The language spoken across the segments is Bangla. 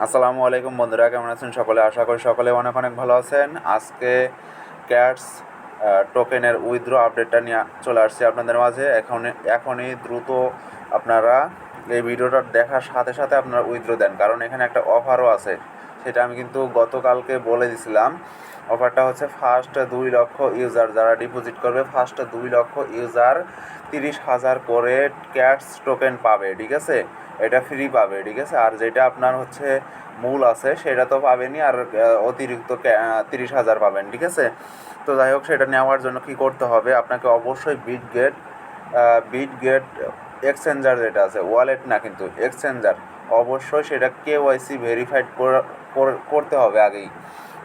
আসসালামু আলাইকুম বন্ধুরা, কেমন আছেন সকলে? আশা করি সকলে অনেক অনেক ভালো আছেন। আজকে ক্যাটস টোকেনের উইথড্র আপডেটটা নিয়ে চলে আসছি আপনাদের মাঝে। এখনই দ্রুত আপনারা এই ভিডিওটা দেখার সাথে সাথে আপনারা উইথড্র দেন, কারণ এখানে একটা অফারও আছে। সেটা আমি কিন্তু গতকালকে বলে দিছিলাম। অফারটা হচ্ছে ফার্স্ট 2 লক্ষ ইউজার যারা ডিপোজিট করবে, ফার্স্ট 2 লক্ষ ইউজার 30,000 করে ক্যাটস টোকেন পাবে, ঠিক আছে? এটা ফ্রি পাবে, ঠিক আছে? আর যেটা আপনার হচ্ছে মূল আছে সেটা তো পাবেনই, আর অতিরিক্ত 30,000 পাবেন, ঠিক আছে? তো যাই হোক, সেটা নেওয়ার জন্য কী করতে হবে, আপনাকে অবশ্যই বিটগেট এক্সচেঞ্জার যেটা আছে, ওয়ালেট না কিন্তু এক্সচেঞ্জার, অবশ্যই সেটা কেওয়াইসি ভেরিফাইড করতে হবে আগেই।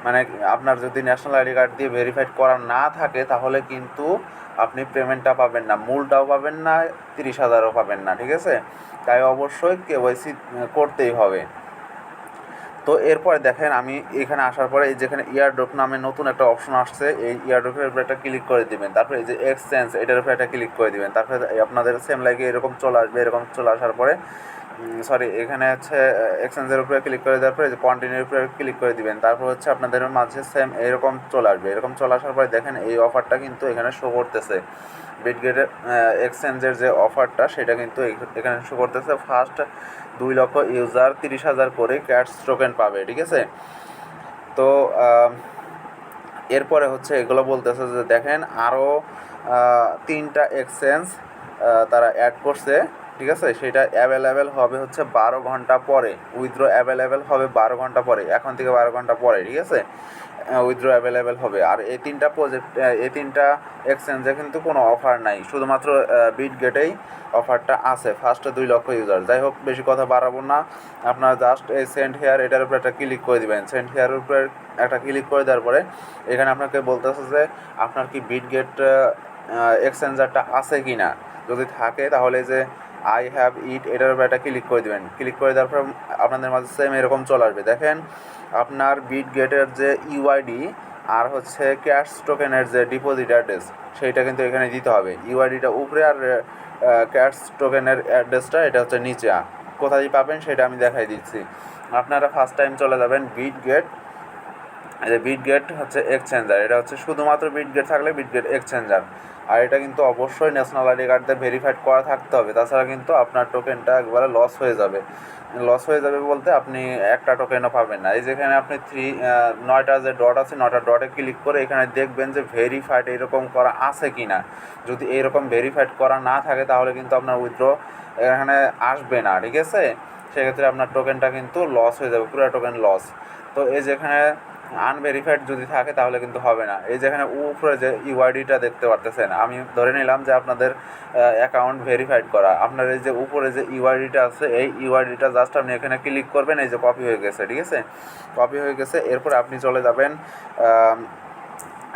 মানে আপনার যদি ন্যাশনাল আইডি কার্ড দিয়ে ভেরিফাইড করা না থাকে তাহলে কিন্তু আপনি পেমেন্টটা পাবেন না, মূলটাও পাবেন না, 30,000ও পাবেন না, ঠিক আছে? তাই অবশ্যই কেওয়াইসি করতেই হবে। তো এরপরে দেখেন, আমি এখানে আসার পরে এই যেখানে ইয়ারড্রপ নামে নতুন একটা অপশন আসছে, এই ইয়ারড্রপের উপরে একটা ক্লিক করে দিবেন। তারপরে এই যে এক্সচেঞ্জ, এটার উপরে একটা ক্লিক করে দিবেন। তারপরে আপনাদের সেম লাইকে এরকম চলে আসবে। এরকম চলে আসার পরে এখানে হচ্ছে এক্সচেঞ্জের উপরে ক্লিক করে দেওয়ার পরে যে কন্টিনিউর উপরে ক্লিক করে দিবেন। তারপর হচ্ছে আপনাদের মাঝে সেম এরকম চলে আসবে। এরকম চলে আসার পরে দেখেন এই অফারটা কিন্তু এখানে শো করতেছে। বিটগেটের এক্সচেঞ্জের যে অফারটা সেটা কিন্তু এখানে শো করতেছে। ফার্স্ট 2 লক্ষ ইউজার 30,000 করে ক্যাটস টোকেন পাবে, ঠিক আছে? তো এরপরে হচ্ছে এগুলো বলতেছে যে দেখেন আরও 3টা এক্সচেঞ্জ তারা অ্যাড করছে, ঠিক আছে? সেটা অ্যাভেলেবেল হবে হচ্ছে 12 ঘন্টা পরে। উইথড্র অ্যাভেলেবেল হবে 12 ঘন্টা পরে, এখন থেকে 12 ঘন্টা পরে, ঠিক আছে? উইথড্র অ্যাভেলেবেল হবে। আর এই তিনটা এক্সচেঞ্জে কিন্তু কোনো অফার নাই, শুধুমাত্র বিটগেটেই অফারটা আছে ফার্স্ট 2 লক্ষ ইউজার। যাই হোক, বেশি কথা বাড়াবো না, আপনারা জাস্ট এই সেন্ড হেয়ার এটার উপরে একটা ক্লিক করে দিবেন। সেন্ড হেয়ারের উপরে একটা ক্লিক করে দেওয়ার পরে এখানে আপনাকে বলতেছে যে আপনার কি বিটগেট এক্সচেঞ্জারটা আছে কি না। যদি থাকে তাহলে যে আই হ্যাভ ইট এটার উপরে একটা ক্লিক করে দেবেন। ক্লিক করে দেওয়ার পর আপনাদের মাঝে সেম এরকম চলে আসবে। দেখেন আপনার বিটগেটের যে ইউআইডি আর হচ্ছে ক্যাশ টোকেনের যে ডিপোজিট অ্যাড্রেস সেইটা কিন্তু এখানে দিতে হবে। ইউআইডিটা উপরে আর ক্যাশ টোকেনের অ্যাড্রেসটা এটা হচ্ছে নিচে। কোথায় পাবেন সেটা আমি দেখাই দিচ্ছি। আপনারা ফার্স্ট টাইম চলে যাবেন বিটগেট হচ্ছে এক্সচেঞ্জার, এটা হচ্ছে শুধুমাত্র বিটগেট থাকলে বিটগেট এক্সচেঞ্জার। আর এটা কিন্তু অবশ্যই ন্যাশনাল আইডি কার্ড দিয়ে ভেরিফাইড করা থাকতে হবে, তাছাড়া কিন্তু আপনার টোকেনটা একবারে লস হয়ে যাবে। বলতে আপনি একটা টোকেনও পাবেন না। এই যেখানে আপনি 9টা যে ডট আছে, 9টা ডটে ক্লিক করে এখানে দেখবেন যে ভেরিফাইড এরকম করা আছে কি না। যদি এরকম ভেরিফাইড করা না থাকে তাহলে কিন্তু আপনার উইথড্র এখানে আসবে না, ঠিক আছে? সেক্ষেত্রে আপনার টোকেনটা কিন্তু লস হয়ে যাবে, পুরো টোকেন লস। তো এই যেখানে আনভেরিফাইড যদি থাকে তাহলে কিন্তু হবে না। এই যেখানে উপরে যে ইউআইডিটা দেখতে পারতেছেন, আমি ধরে নিলাম যে আপনাদের অ্যাকাউন্ট ভেরিফাইড করা। আপনার এই যে উপরে যে ইউআইডিটা আছে, এই ইউআইডিটা জাস্ট আপনি এখানে ক্লিক করবেন। এই যে কপি হয়ে গেছে, ঠিক আছে? কপি হয়ে গেছে। এরপর আপনি চলে যাবেন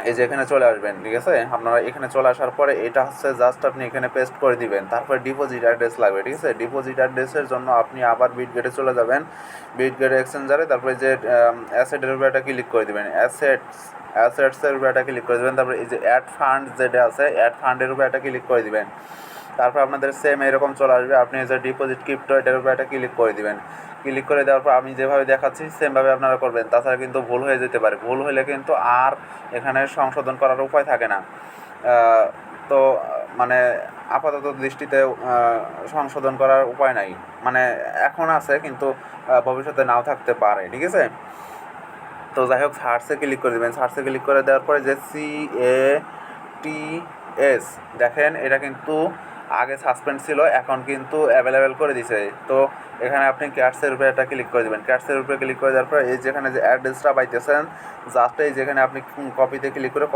এই যে এখানে চলে আসবেন, ঠিক আছে? আপনারা এখানে চলে আসার পরে এটা হচ্ছে জাস্ট আপনি এখানে পেস্ট করে দিবেন। তারপরে ডিপোজিট অ্যাড্রেস লাগবে, ঠিক আছে? ডিপোজিট অ্যাড্রেসের জন্য আপনি আবার বিটগেটে চলে যাবেন, বিটগেট এক্সচেঞ্জারে। তারপরে যে অ্যাসেটের উপরে একটা ক্লিক করে দেবেন, অ্যাসেটসের উপরে একটা ক্লিক করে দেবেন। তারপরে এই যে অ্যাড ফান্ড যেটা আছে, অ্যাড ফান্ডের উপরে একটা ক্লিক করে দিবেন। তারপর আপনাদের সেম এরকম চলে আসবে। আপনি যে ডিপোজিট ক্রিপ্টো এটার উপরে একটা ক্লিক করে দিবেন। ক্লিক করে দেওয়ার পর আমি যেভাবে দেখাচ্ছি সেমভাবে আপনারা করবেন, তাছাড়া কিন্তু ভুল হয়ে যেতে পারে। ভুল হলে কিন্তু আর এখানে সংশোধন করার উপায় থাকে না। তো মানে আপাতত দৃষ্টিতে সংশোধন করার উপায় নাই, মানে এখন আছে কিন্তু ভবিষ্যতে নাও থাকতে পারে, ঠিক আছে? তো যাই হোক, সার্চে ক্লিক করে দেবেন। সার্চে ক্লিক করে দেওয়ার পরে যে CATS, দেখেন এটা কিন্তু আগে সাসপেন্ড ছিল, এখন কিন্তু অ্যাভেলেবেল করে দিছে। তো এখানে আপনি ক্যাটসের উপরে একটা ক্লিক করে দেবেন। ক্যাটসের উপরে ক্লিক করে দেওয়ার পরে এই যেখানে যে অ্যাড্রেসটা পাইতেছেন, জাস্ট এই যেখানে আপনি কপিতে ক্লিক করে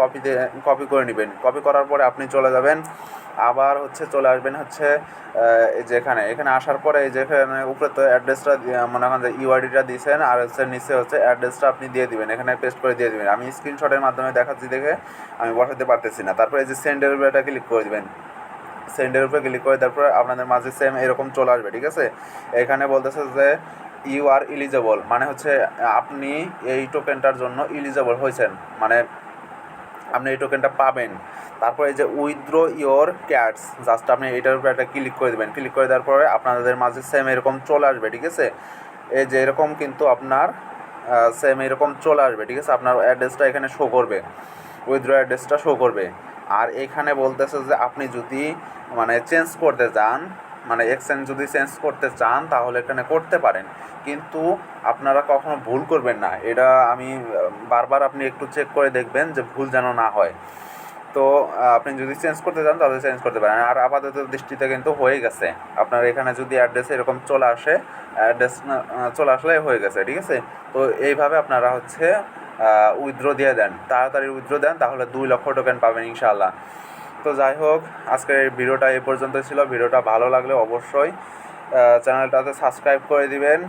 কপি করে নেবেন। কপি করার পরে আপনি চলে যাবেন, আবার হচ্ছে চলে আসবেন হচ্ছে এখানে আসার পরে এই যেখানে উপরে তো অ্যাড্রেসটা মনে করেন যে ইউআইডিটা দিয়েছেন, আর হচ্ছে নিচে হচ্ছে অ্যাড্রেসটা আপনি দিয়ে দিবেন, এখানে পেস্ট করে দিয়ে দিবেন। আমি স্ক্রিনশটের মাধ্যমে দেখাচ্ছি দেখে আমি বসাতে পারতেছি না। তারপরে এই যে সেন্ডের উপরে একটা ক্লিক করে দেবেন। সেন্ডের উপরে ক্লিক করে তারপরে আপনাদের মাঝে সেম এরকম চলে আসবে, ঠিক আছে? এখানে বলতেছে যে ইউ আর ইলিজেবল, মানে হচ্ছে আপনি এই টোকেনটার জন্য ইলিজেবল হয়েছেন, মানে আপনি এই টোকেনটা পাবেন। তারপরে এই যে উইথড্র ইয়োর ক্যাটস, জাস্ট আপনি এইটার উপরে একটা ক্লিক করে দেবেন। ক্লিক করে দেওয়ার পরে আপনাদের মাঝে সেম এরকম চলে আসবে, ঠিক আছে? এই যে এরকম কিন্তু আপনার সেম এরকম চলে আসবে, ঠিক আছে। আপনার অ্যাড্রেসটা এখানে শো করবে, উইথড্র অ্যাড্রেসটা শো করবে। আর এখানে বলতেছে যে আপনি যদি মানে চেঞ্জ করতে চান, মানে এক্সচেঞ্জ যদি চেঞ্জ করতে চান তাহলে এখানে করতে পারেন, কিন্তু আপনারা কখনো ভুল করবেন না। এটা আমি বারবার আপনি একটু চেক করে দেখবেন যে ভুল যেন না হয়। তো আপনি যদি চেঞ্জ করতে চান তাহলে চেঞ্জ করতে পারেন। আর আপাতত দৃষ্টিতে কিন্তু হয়ে গেছে, আপনার এখানে যদি অ্যাড্রেস এরকম চলে আসে, অ্যাড্রেস চলে আসলে হয়ে গেছে, ঠিক আছে। তো এইভাবে আপনারা হচ্ছে উইথড্র দিয়ে দেন, তাড়াতাড়ি উইথড্র দেন, তাহলে 2 লক্ষ টোকেন পাবেন ইনশাআল্লাহ। তো যাই হোক, আজকের এই ভিডিওটা এই পর্যন্ত ছিল। ভিডিওটা ভালো লাগলে অবশ্যই চ্যানেলটাতে সাবস্ক্রাইব করে দিবেন।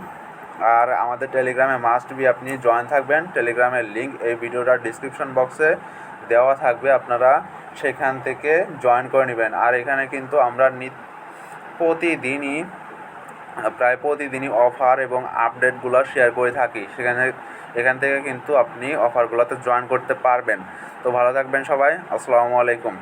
আর আমাদের টেলিগ্রামে মাস্ট বি আপনি জয়েন থাকবেন। টেলিগ্রামের লিঙ্ক এই ভিডিওটার ডিসক্রিপশন বক্সে দেওয়া থাকবে, আপনারা সেখান থেকে জয়েন করে নেবেন। আর এখানে কিন্তু আমরা প্রতিদিনই প্রায় প্রতিদিনই অফার এবং আপডেটগুলো শেয়ার করে থাকি, এখান থেকে কিন্তু আপনি অফারগুলোতে জয়েন করতে পারবেন। তো ভালো থাকবেন সবাই, আসসালামু আলাইকুম।